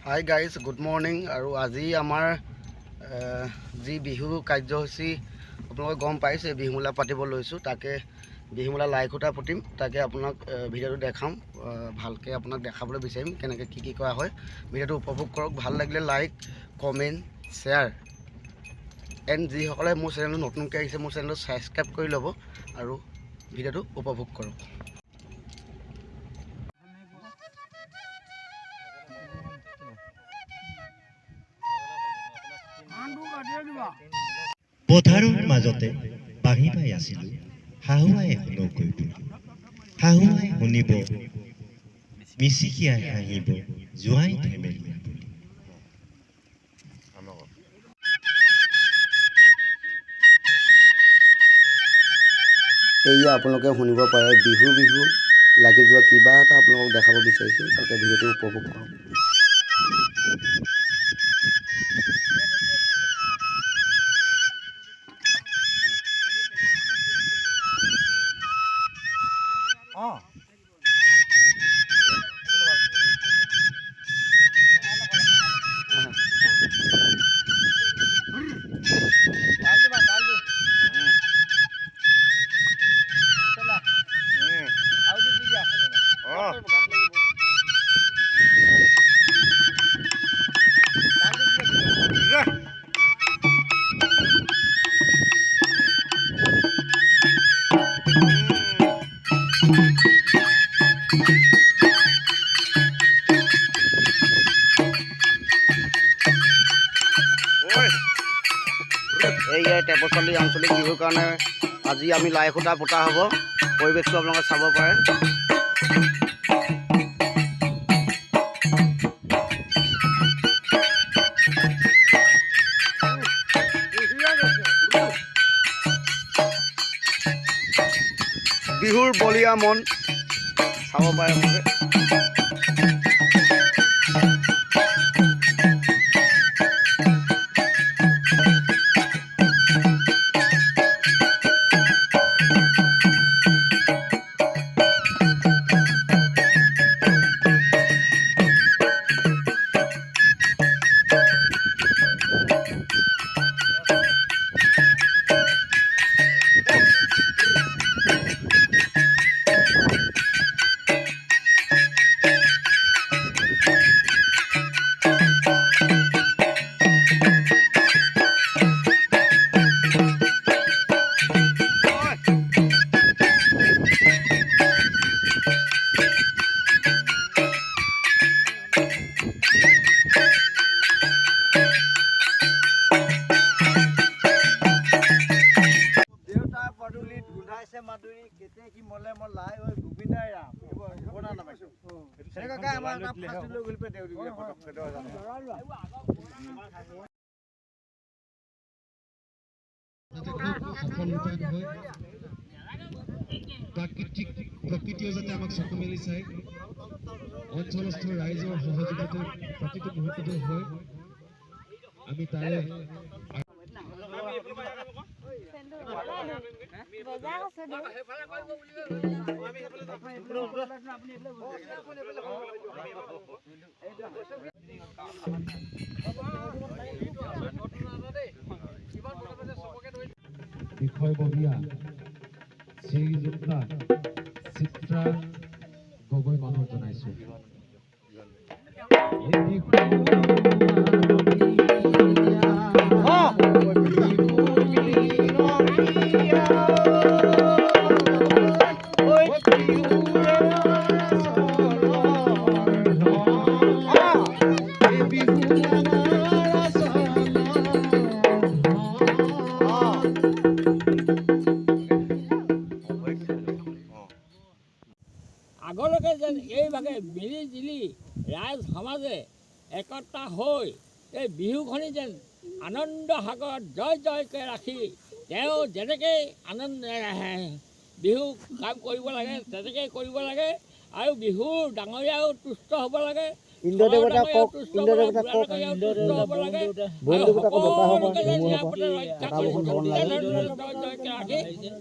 Hi guys, good morning. আৰু আজি আমাৰ যি বিহু কাৰ্যসূচী আপোনালোকে গম পাইছে, বিহুমেলা পাতিব লৈছোঁ। তাকে বিহুমেলা লাই খুঁটা পুতিম, তাকে আপোনাক ভিডিঅ'টো দেখাম। ভালকৈ আপোনাক দেখাবলৈ বিচাৰিম কেনেকৈ কি কৰা হয়। ভিডিঅ'টো উপভোগ কৰক। ভাল লাগিলে লাইক, কমেণ্ট, শ্বেয়াৰ এণ্ড যিসকলে মোৰ চেনেলটো নতুনকৈ আহিছে, মোৰ চেনেলটো ছাবস্ক্ৰাইব কৰি ল'ব আৰু ভিডিঅ'টো উপভোগ কৰক। পথাৰৰ মাজতে বাঁহী বাই আছিলো, শাহুৱাই শুনকৈ বুলি। শাহুৱাই শুনিব, মিচিকিয়াই হাঁহিব, জোঁৱাই ধেমেলীয়া বুলি। এয়া আপোনালোকে শুনিব পাৰে বিহু লাগি যোৱা কিবা এটা আপোনালোকক দেখাব বিচাৰিছোঁ। তাকে ভিডিঅ'টো উপভোগ কৰক। এইয়া টেপচালি আঞ্চলিক বিহুৰ কাৰণে আজি আমি লাই খুঁটা পতা হ'ব। পৰিৱেশটো আপোনালোকে চাব পাৰে। বিহুৰ বলীয়া মন চাব পাৰে আপোনালোকে। প্ৰকৃতিয়ে যাতে আমাক চকু মেলি চাই, অঞ্চলস্থ ৰাইজৰ সহযোগিতাতে প্ৰতিটো মুহূৰ্ততে হয়। আমি তাৰে বিষয়ববীয়া শ্ৰীযুক্তা চিত্ৰা গগৈ মানুহ জনাইছো। আগলৈকে যেন এইভাগে মিলি জুলি ৰাইজ সমাজে একতা হৈ এই বিহুখনি যেন আনন্দ সাগৰত জয় জয়কৈ ৰাখি তেওঁ যেনেকৈ বিহু কাম কৰিব লাগে তেনেকৈ কৰিব লাগে। আৰু বিহুৰ ডাঙৰীয়াও তুষ্ট হ'ব লাগে,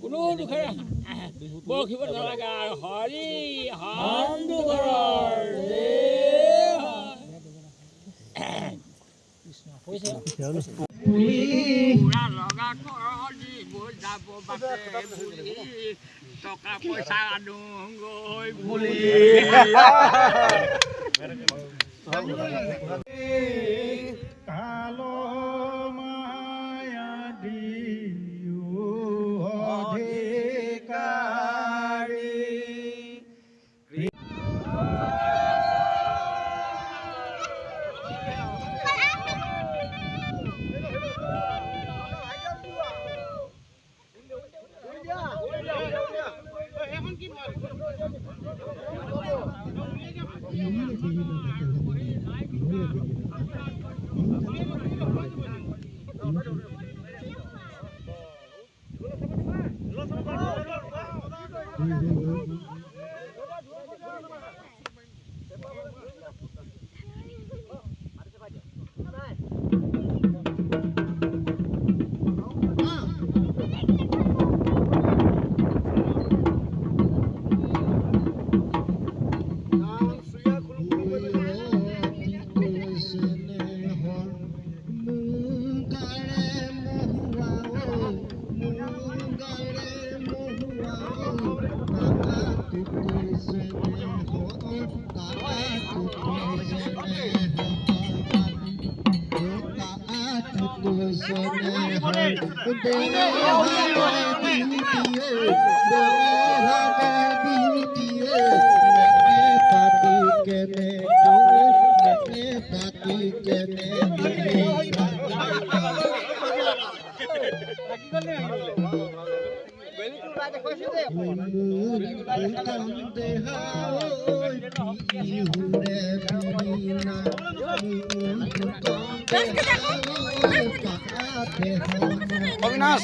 কোনো দুখেৰে বৰখিব নালাগে। আৰু হৰি পুৰা লগা কৰলি গৈ যাব বাটে বুলি টকা পইচা আনো গৈ বুলি কালো মায়া দিও অধিকাৰী অবিনাশ